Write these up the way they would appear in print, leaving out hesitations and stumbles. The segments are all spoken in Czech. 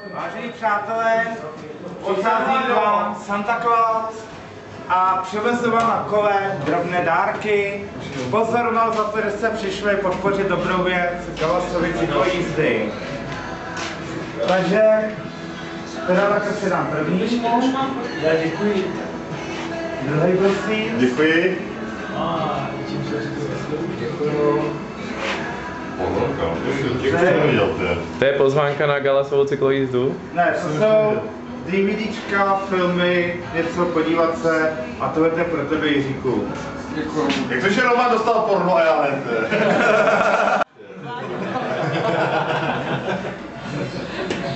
Vážení přátelé, odchází k vám Santa Claus a přivezl vám na kole drobné dárky. Pozornost za to, že jste přišli podpořit dobrou věc Galasovy cyklojízdy. Takže teda takhle si dám první. Já děkuji. Druhý prosím. Děkuji. Děkuju. To je pozvánka na Galasovou cyklojízdu? Ne, to jsou DVDčka, filmy, něco podívat se a to je pro tebe, Jiříku. Děkuju. Jak to, že Roman dostal porno a já ne?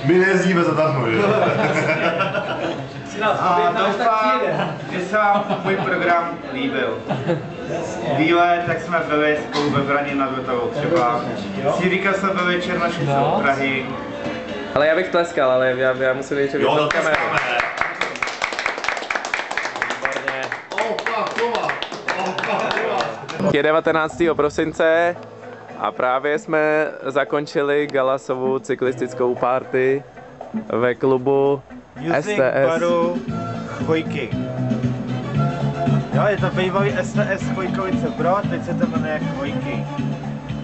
My nejezdíme za darmo, že? A doufám, že se vám můj program líbil. Výlet, tak jsme byli spolu ve Vraně nad Vltavou třeba. S Jiříkem jsme byli Černošice u Prahy. Ale já bych tleskal, ale já musím říct, že bych byl kameru. Je 19. prosince a právě jsme zakončili Galasovou cyklistickou party ve klubu Music STS. baru Chvojky. Jo, je to bývalý STS Chvojkovice Brod, teď se to jmenuje Chvojky.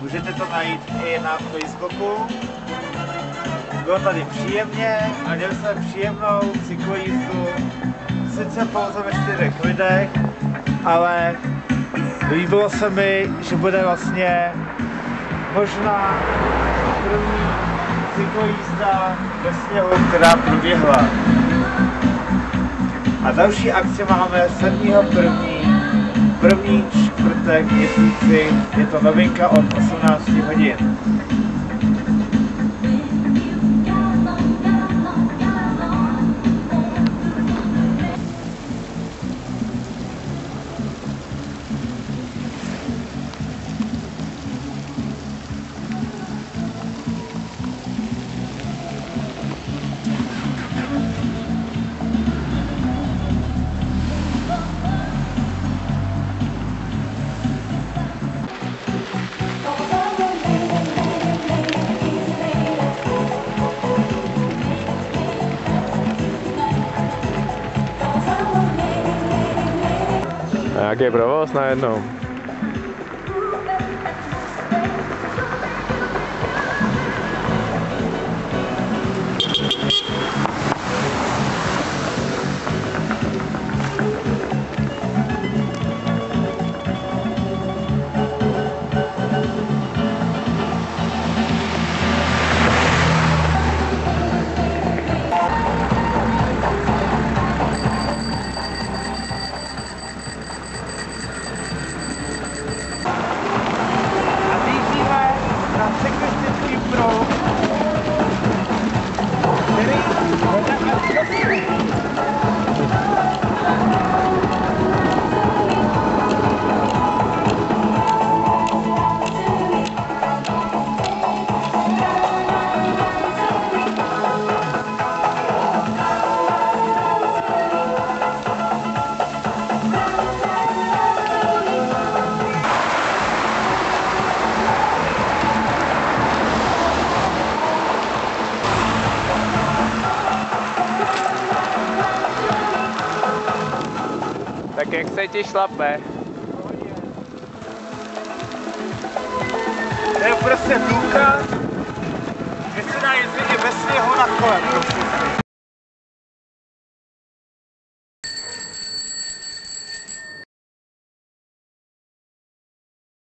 Můžete to najít i na Facebooku. Bylo tady příjemně a měli jsme příjemnou cyklojízdu. Sice pouze ve 4 lidech, ale líbilo se mi, že bude vlastně možná první cyklojízda ve sněhu, která proběhla. A další akci máme 7.1. první čtvrtek v měsíci, je to novinka od 18 hodin. Jaký provoz najednou? Tak jak se ti šlape? To je prostě důkaz, že se dá jezdit i ve sněhu na kole, prosím.